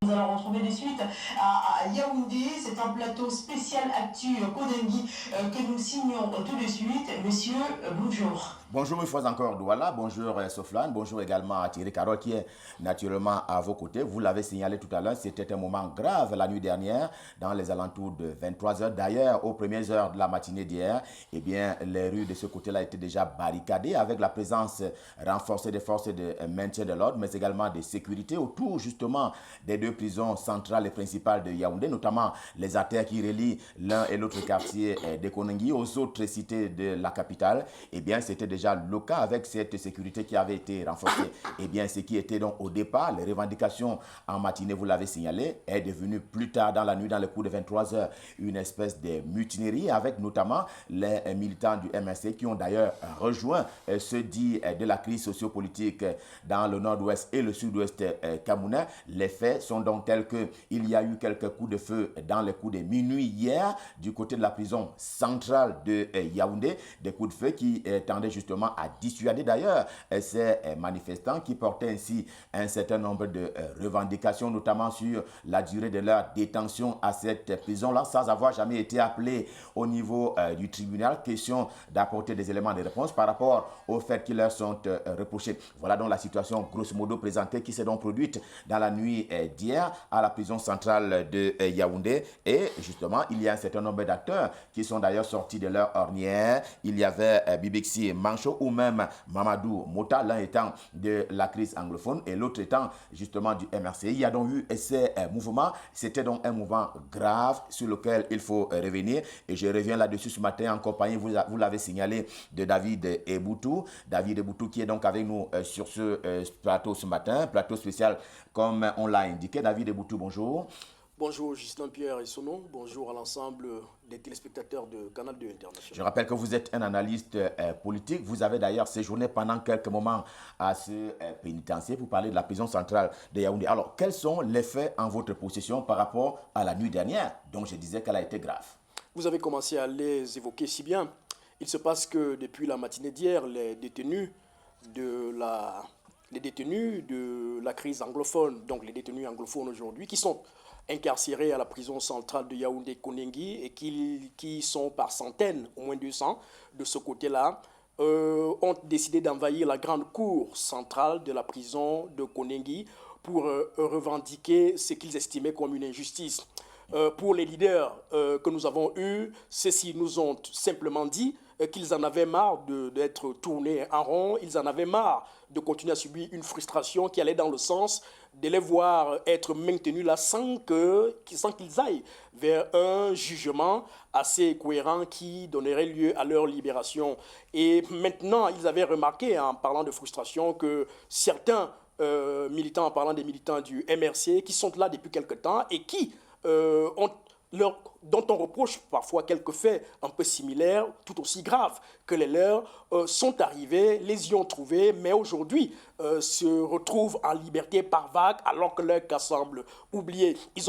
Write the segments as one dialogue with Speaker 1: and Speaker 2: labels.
Speaker 1: nous allons retrouver de suite à Yaoundé. C'est un plateau spécial Actu Koningui que nous signons tout de suite. Monsieur, bonjour.
Speaker 2: Bonjour une fois encore Douala, bonjour Soflan, bonjour également à Thierry Carole qui est naturellement à vos côtés. Vous l'avez signalé tout à l'heure, c'était un moment grave la nuit dernière dans les alentours de 23h. D'ailleurs, aux premières heures de la matinée d'hier, eh bien, les rues de ce côté-là étaient déjà barricadées avec la présence renforcée des forces de maintien de l'ordre, mais également de sécurité autour justement des deux prisons centrales et principales de Yaoundé, notamment les artères qui relient l'un et l'autre quartier de Koningui aux autres cités de la capitale. Eh bien, c'était déjà le cas avec cette sécurité qui avait été renforcée. Eh bien, ce qui était donc au départ, les revendications en matinée, vous l'avez signalé, est devenu plus tard dans la nuit, dans le cours de 23h, une espèce de mutinerie avec notamment les militants du MRC qui ont d'ailleurs rejoint ceux dits de la crise sociopolitique dans le nord-ouest et le sud-ouest camerounais. Les faits sont donc tels qu'il y a eu quelques coups de feu dans les coups de minuit hier du côté de la prison centrale de Yaoundé, des coups de feu qui tendaient justement à dissuader d'ailleurs ces manifestants qui portaient ainsi un certain nombre de revendications, notamment sur la durée de leur détention à cette prison-là, sans avoir jamais été appelés au niveau du tribunal. Question d'apporter des éléments de réponse par rapport aux faits qui leur sont reprochés. Voilà donc la situation grosso modo présentée qui s'est donc produite dans la nuit d'hier à la prison centrale de Yaoundé. Et justement, il y a un certain nombre d'acteurs qui sont d'ailleurs sortis de leur ornière. Il y avait Bibixi Mancho ou même Mamadou Mota, l'un étant de la crise anglophone et l'autre étant justement du MRC. Il y a donc eu ces mouvements. C'était donc un mouvement grave sur lequel il faut revenir. Et je reviens là-dessus ce matin en compagnie, vous l'avez signalé, de David Eboutou. David Eboutou qui est donc avec nous sur ce plateau ce matin, plateau spécial comme on l'a indiqué. David Eboutou, bonjour.
Speaker 3: Bonjour Justin Pierre et Sonon, bonjour à l'ensemble des téléspectateurs de Canal 2 International.
Speaker 2: Je rappelle que vous êtes un analyste politique. Vous avez d'ailleurs séjourné pendant quelques moments à ce pénitencier pour parler de la prison centrale de Yaoundé. Alors, quels sont les faits en votre possession par rapport à la nuit dernière, dont je disais qu'elle a été grave?
Speaker 3: Vous avez commencé à les évoquer si bien. Il se passe que depuis la matinée d'hier, les détenus de la crise anglophone, donc les détenus anglophones aujourd'hui, qui sont incarcérés à la prison centrale de Yaoundé-Koningui et qui sont par centaines, au moins 200, de ce côté-là, ont décidé d'envahir la grande cour centrale de la prison de Koningui pour revendiquer ce qu'ils estimaient comme une injustice. Pour les leaders que nous avons eus, ceux-ci nous ont simplement dit qu'ils en avaient marre d'être tournés en rond, ils en avaient marre de continuer à subir une frustration qui allait dans le sens de les voir être maintenus là sans qu'ils aillent vers un jugement assez cohérent qui donnerait lieu à leur libération. Et maintenant, ils avaient remarqué, en parlant de frustration, que certains militants, en parlant des militants du MRC, qui sont là depuis quelque temps et qui dont on reproche parfois quelques faits un peu similaires, tout aussi graves que les leurs, sont arrivés, les y ont trouvés, mais aujourd'hui se retrouvent en liberté par vagues alors que leur cas semble oublié. Ils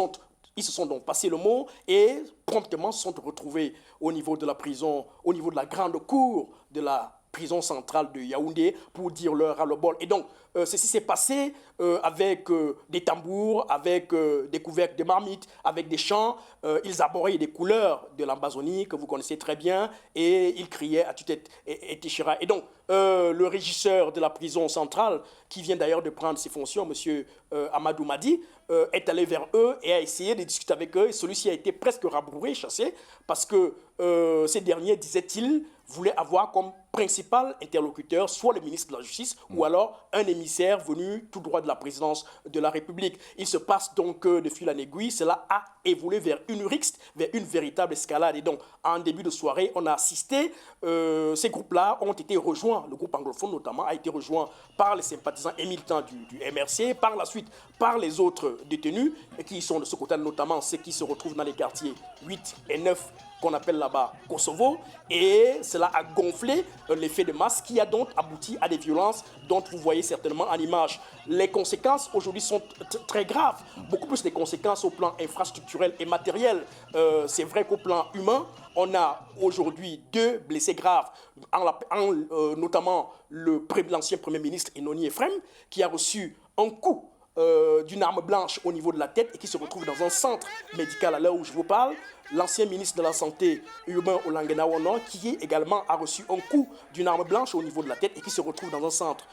Speaker 3: se sont donc passé le mot et promptement se sont retrouvés au niveau de la prison, au niveau de la grande cour de la prison centrale de Yaoundé pour dire leur ras-le-bol. Et donc, ceci s'est passé avec des tambours, avec des couvercles de marmite, avec des chants. Ils arboraient des couleurs de l'Amazonie que vous connaissez très bien et ils criaient à tue-tête et Téchira. Et donc, le régisseur de la prison centrale, qui vient d'ailleurs de prendre ses fonctions, M. Amadou Madi, est allé vers eux et a essayé de discuter avec eux. Et celui-ci a été presque rabroué, chassé, parce que ces derniers, disait-il, voulaient avoir comme principal interlocuteur soit le ministre de la Justice ou alors un émissaire venu tout droit de la présidence de la République. Il se passe donc de fil en aiguille, cela a évolué vers une rixe, vers une véritable escalade. Et donc, en début de soirée, on a assisté, ces groupes-là ont été rejoints, le groupe anglophone notamment a été rejoint par les sympathisants et militants du MRC, par la suite par les autres détenus, qui sont de ce côté, notamment ceux qui se retrouvent dans les quartiers 8 et 9 qu'on appelle là-bas Kosovo, et cela a gonflé l'effet de masse qui a donc abouti à des violences dont vous voyez certainement en image. Les conséquences aujourd'hui sont très graves, beaucoup plus des conséquences au plan infrastructurel et matériel. C'est vrai qu'au plan humain, on a aujourd'hui 2 blessés graves, notamment l'ancien Premier ministre Enoni Efrem, qui a reçu un coup d'une arme blanche au niveau de la tête et qui se retrouve dans un centre médical à l'heure où je vous parle. L'ancien ministre de la Santé, Urbain Olanguena-Wono, qui également a reçu un coup d'une arme blanche au niveau de la tête et qui se retrouve dans un centre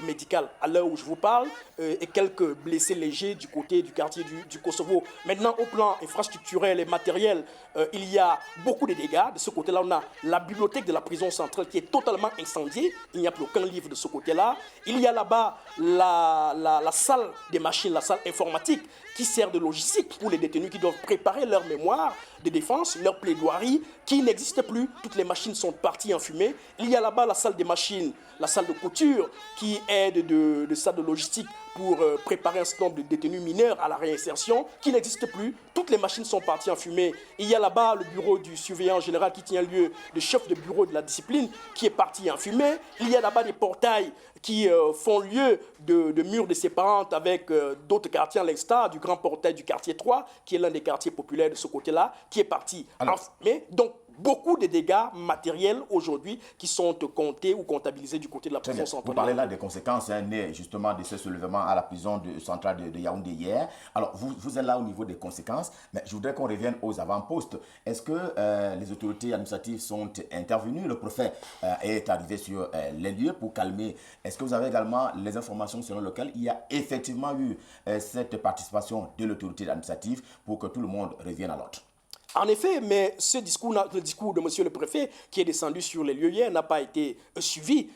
Speaker 3: médical à l'heure où je vous parle, et quelques blessés légers du côté du quartier du Kosovo. Maintenant, au plan infrastructurel et matériel, il y a beaucoup de dégâts. De ce côté-là, on a la bibliothèque de la prison centrale qui est totalement incendiée. Il n'y a plus aucun livre de ce côté-là. Il y a là-bas la salle des machines, la salle informatique qui sert de logistique pour les détenus qui doivent préparer leur mémoire de défense, leur plaidoirie, qui n'existe plus. Toutes les machines sont parties en fumée. Il y a là-bas la salle des machines, la salle de couture, qui aide de salle de logistique pour préparer un certain nombre de détenus mineurs à la réinsertion, qui n'existe plus. Toutes les machines sont parties en fumée. Il y a là-bas le bureau du surveillant général qui tient lieu de chef de bureau de la discipline, qui est parti en fumée. Il y a là-bas des portails qui font lieu de murs de séparantes avec d'autres quartiers, à l'instar du grand portail du quartier 3, qui est l'un des quartiers populaires de ce côté-là, qui est parti en fumée. Donc, beaucoup de dégâts matériels aujourd'hui qui sont comptés ou comptabilisés du côté de la prison centrale.
Speaker 2: Vous parlez là des conséquences nées justement de ce soulèvement à la prison centrale de Yaoundé hier. Alors, vous êtes là au niveau des conséquences, mais je voudrais qu'on revienne aux avant-postes. Est-ce que les autorités administratives sont intervenues? Le préfet est arrivé sur les lieux pour calmer. Est-ce que vous avez également les informations selon lesquelles il y a effectivement eu cette participation de l'autorité administrative pour que tout le monde revienne à l'ordre?
Speaker 3: En effet, mais le discours de monsieur le préfet qui est descendu sur les lieux hier n'a pas été suivi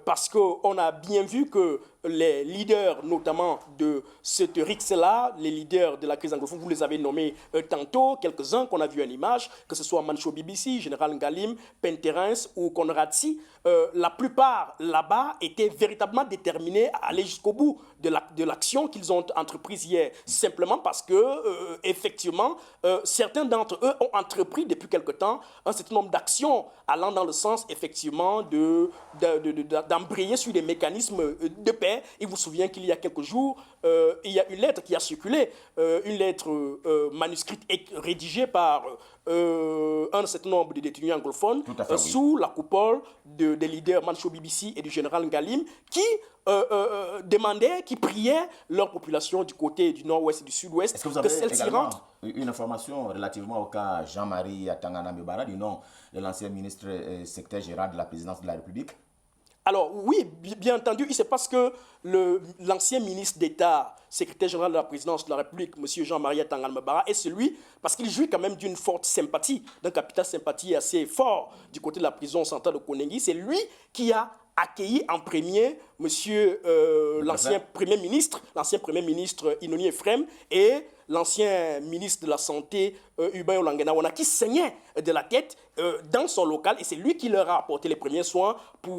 Speaker 3: parce qu'on a bien vu que les leaders, notamment de cette rixe-là, les leaders de la crise anglophone, vous les avez nommés tantôt, quelques-uns qu'on a vu en image, que ce soit Mancho BBC, Général Ngalim, Penterens ou Konradsi, la plupart là-bas étaient véritablement déterminés à aller jusqu'au bout de l'action qu'ils ont entreprise hier, simplement parce que, effectivement, certains d'entre eux ont entrepris depuis quelque temps un certain nombre d'actions allant dans le sens, effectivement, d'embrayer sur des mécanismes de paix. Il vous souvient qu'il y a quelques jours, il y a une lettre qui a circulé, une lettre manuscrite et rédigée par un certain nombre de détenus anglophones sous la coupole des leaders Mancho BBC et du général Ngalim qui demandaient, qui priaient leur population du côté du nord-ouest et du sud-ouest
Speaker 2: que celle-ci rentre. Une information relativement au cas Jean-Marie Tangana Mbara du nom de l'ancien ministre secrétaire général de la présidence de la République?
Speaker 3: Alors oui, bien entendu, il se passe que l'ancien ministre d'État, secrétaire général de la présidence de la République, M. Jean-Marie Tangana Mbara, est celui, parce qu'il jouit quand même d'une forte sympathie, d'un capital sympathie assez fort du côté de la prison centrale de Konengi, c'est lui qui a accueilli en premier l'ancien Premier ministre Inoni Efrem et l'ancien ministre de la Santé, Urbain Olanguena-Wono, qui saignait de la tête dans son local. Et c'est lui qui leur a apporté les premiers soins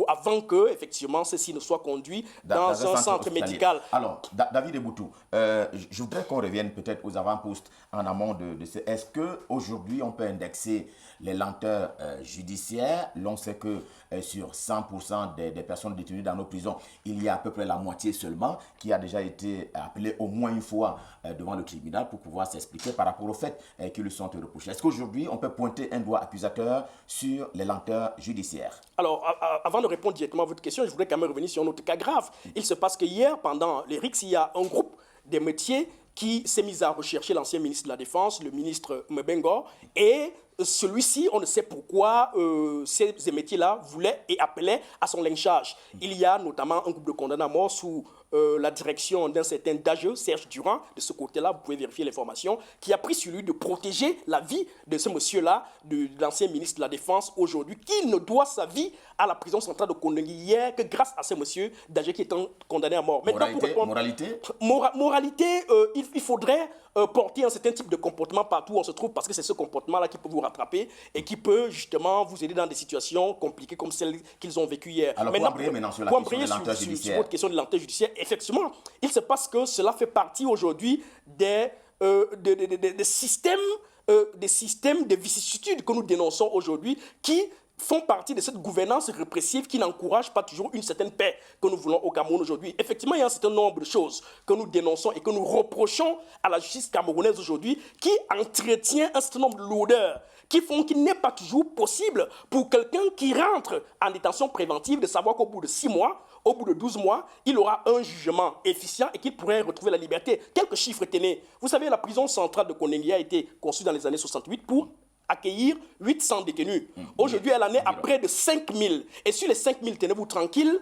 Speaker 3: avant que, effectivement, ceci ne soit conduit dans un centre médical.
Speaker 2: Alors, David Eboutou, je voudrais qu'on revienne peut-être aux avant-postes en amont de ce. Est-ce qu'aujourd'hui, on peut indexer les lenteurs judiciaires? L'on sait que sur 100% des personnes détenues dans nos prisons, il y a à peu près la moitié seulement qui a déjà été appelée au moins une fois devant le tribunal pour pouvoir s'expliquer par rapport au fait qu'ils lui sont reprochés. Est-ce qu'aujourd'hui, on peut pointer un doigt accusateur sur les lenteurs judiciaires?
Speaker 3: Alors, avant de répondre directement à votre question, je voudrais quand même revenir sur un autre cas grave. Il se passe que hier, pendant les RICS, il y a un groupe des métiers qui s'est mis à rechercher l'ancien ministre de la Défense, le ministre Mbengo, et celui-ci, on ne sait pourquoi, ces métiers-là voulaient et appelaient à son lynchage. Il y a notamment un groupe de condamnés à mort sous la direction d'un certain Dageux, Serge Durand, de ce côté-là, vous pouvez vérifier l'information, qui a pris sur lui de protéger la vie de ce monsieur-là, de l'ancien ministre de la Défense aujourd'hui, qui ne doit sa vie à la prison centrale de Konengi hier que grâce à ce monsieur Dageux qui est condamné à mort. Moralité, il faudrait porter un certain type de comportement partout où on se trouve, parce que c'est ce comportement-là qui peut vous rattraper et qui peut justement vous aider dans des situations compliquées comme celles qu'ils ont vécues hier.
Speaker 2: Alors, pour embrayer maintenant sur la question de lenteur judiciaire.
Speaker 3: Sur votre question de lenteur judiciaire, effectivement, il se passe que cela fait partie aujourd'hui des systèmes de vicissitudes que nous dénonçons aujourd'hui qui font partie de cette gouvernance répressive qui n'encourage pas toujours une certaine paix que nous voulons au Cameroun aujourd'hui. Effectivement, il y a un certain nombre de choses que nous dénonçons et que nous reprochons à la justice camerounaise aujourd'hui qui entretient un certain nombre de lourdeurs qui font qu'il n'est pas toujours possible pour quelqu'un qui rentre en détention préventive de savoir qu'au bout de 6 mois, au bout de 12 mois, il aura un jugement efficient et qu'il pourrait retrouver la liberté. Quelques chiffres tenez. Vous savez, la prison centrale de Konengi a été conçue dans les années 68 pour accueillir 800 détenus. Aujourd'hui, elle en est à près de 5000. Et sur les 5000, tenez-vous tranquille,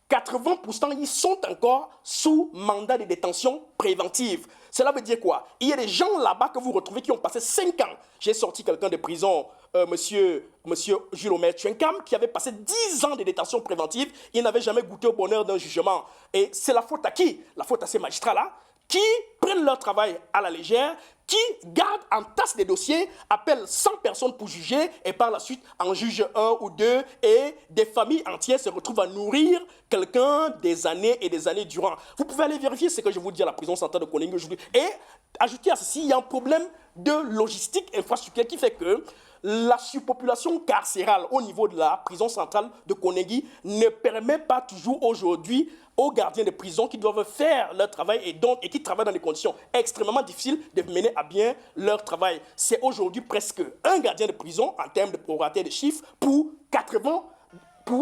Speaker 3: 80% ils sont encore sous mandat de détention préventive. Cela veut dire quoi? Il y a des gens là-bas que vous retrouvez qui ont passé 5 ans. J'ai sorti quelqu'un de prison, monsieur Jules Omer Tchenkam, qui avait passé 10 ans de détention préventive. Il n'avait jamais goûté au bonheur d'un jugement. Et c'est la faute à qui? La faute à ces magistrats-là qui prennent leur travail à la légère, qui gardent en tasse des dossiers, appellent 100 personnes pour juger et par la suite en jugent 1 ou 2 et des familles entières se retrouvent à nourrir quelqu'un des années et des années durant. Vous pouvez aller vérifier ce que je vous dis à la prison centrale de Konengi aujourd'hui. Et ajouter à ceci, il y a un problème de logistique infrastructurelle qui fait que la surpopulation carcérale au niveau de la prison centrale de Konengi ne permet pas toujours aujourd'hui aux gardiens de prison qui doivent faire leur travail et qui travaillent dans des conditions extrêmement difficiles de mener à bien leur travail. C'est aujourd'hui presque un gardien de prison en termes de prorata de chiffres pour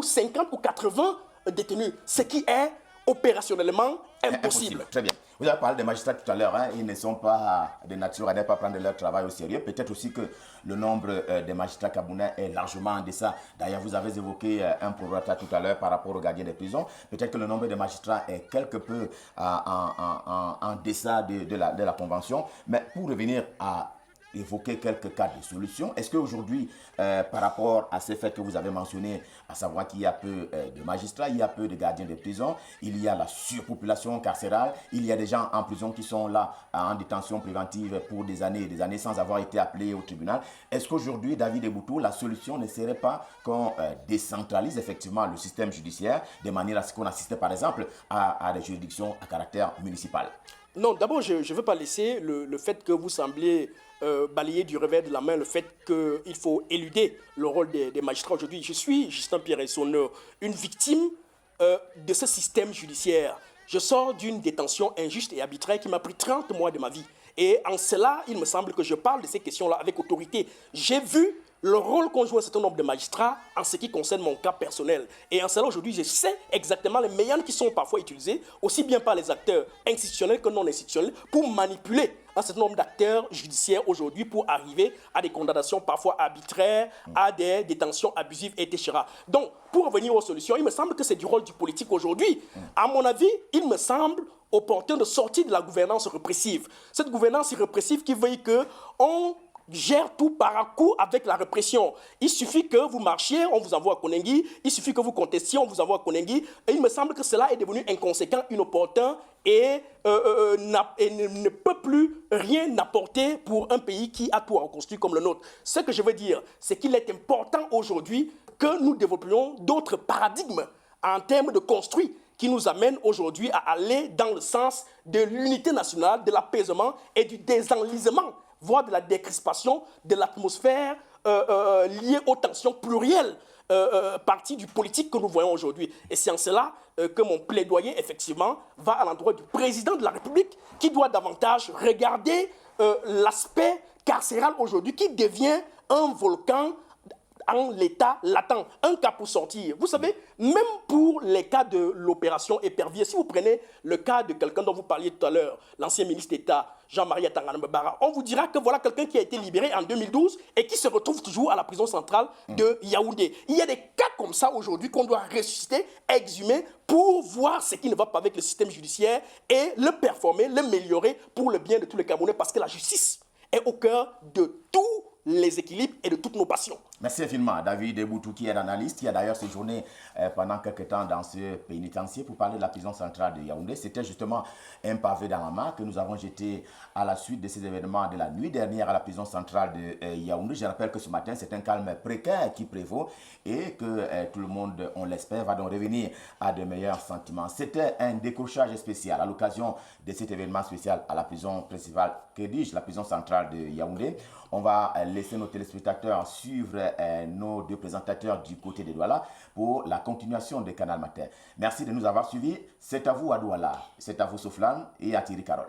Speaker 3: 50 ou 80 détenus, ce qui est opérationnellement impossible.
Speaker 2: Très bien. Vous avez parlé des magistrats tout à l'heure, hein, ils ne sont pas de nature à ne pas prendre leur travail au sérieux. Peut-être aussi que le nombre des magistrats camerounais est largement en deçà. D'ailleurs, vous avez évoqué un prorata tout à l'heure par rapport aux gardiens des prisons. Peut-être que le nombre de magistrats est quelque peu en deçà de la convention. Mais pour revenir à évoquer quelques cas de solutions. Est-ce qu'aujourd'hui, par rapport à ces faits que vous avez mentionnés, à savoir qu'il y a peu de magistrats, il y a peu de gardiens de prison, il y a la surpopulation carcérale, il y a des gens en prison qui sont là en détention préventive pour des années et des années sans avoir été appelés au tribunal. Est-ce qu'aujourd'hui, David Eboutou, la solution ne serait pas qu'on décentralise effectivement le système judiciaire de manière à ce qu'on assiste par exemple à des juridictions à caractère municipal?
Speaker 3: Non, d'abord, je ne veux pas laisser le fait que vous semblez balayer du revers de la main le fait qu'il faut éluder le rôle des magistrats aujourd'hui. Je suis, Justin Pierre Essonneur, une victime de ce système judiciaire. Je sors d'une détention injuste et arbitraire qui m'a pris 30 mois de ma vie. Et en cela, il me semble que je parle de ces questions-là avec autorité. J'ai vu le rôle qu'ont joué un certain nombre de magistrats en ce qui concerne mon cas personnel. Et en cela, aujourd'hui, je sais exactement les méandres qui sont parfois utilisés, aussi bien par les acteurs institutionnels que non institutionnels, pour manipuler un certain nombre d'acteurs judiciaires aujourd'hui pour arriver à des condamnations parfois arbitraires, à des détentions abusives, etc. Donc, pour revenir aux solutions, il me semble que c'est du rôle du politique aujourd'hui. À mon avis, il me semble opportun de sortir de la gouvernance répressive. Cette gouvernance répressive qui veut qu'on gère tout par un coup avec la répression. Il suffit que vous marchiez, on vous envoie à Konengi. Il suffit que vous contestiez, on vous envoie à Konengi. Et il me semble que cela est devenu inconséquent, inopportun et ne peut plus rien apporter pour un pays qui a tout à reconstruire comme le nôtre. Ce que je veux dire, c'est qu'il est important aujourd'hui que nous développions d'autres paradigmes en termes de construit qui nous amènent aujourd'hui à aller dans le sens de l'unité nationale, de l'apaisement et du désenlisement, voire de la décrispation de l'atmosphère liée aux tensions plurielles partie du politique que nous voyons aujourd'hui. Et c'est en cela que mon plaidoyer, effectivement, va à l'endroit du président de la République qui doit davantage regarder l'aspect carcéral aujourd'hui qui devient un volcan en l'état latent, un cas pour sortir. Vous savez, même pour les cas de l'opération Épervier, si vous prenez le cas de quelqu'un dont vous parliez tout à l'heure, l'ancien ministre d'État, Jean-Marie Atangana Mbara, on vous dira que voilà quelqu'un qui a été libéré en 2012 et qui se retrouve toujours à la prison centrale de Yaoundé. Il y a des cas comme ça aujourd'hui qu'on doit ressusciter, exhumer, pour voir ce qui ne va pas avec le système judiciaire et le performer, l'améliorer pour le bien de tous les Camerounais, parce que la justice est au cœur de tous les équilibres et de toutes nos passions.
Speaker 2: Merci infiniment, David Eboutou, qui est l'analyste, qui a d'ailleurs séjourné pendant quelques temps dans ce pénitencier pour parler de la prison centrale de Yaoundé. C'était justement un pavé dans la main que nous avons jeté à la suite de ces événements de la nuit dernière à la prison centrale de Yaoundé. Je rappelle que ce matin, c'est un calme précaire qui prévaut et que tout le monde, on l'espère, va donc revenir à de meilleurs sentiments. C'était un décrochage spécial à l'occasion de cet événement spécial à la prison principale, que dis-je, la prison centrale de Yaoundé. On va laisser nos téléspectateurs suivre nos deux présentateurs du côté de Douala pour la continuation de Canal Matin. Merci de nous avoir suivis. C'est à vous à Douala, c'est à vous Soflan et à Thierry Carole.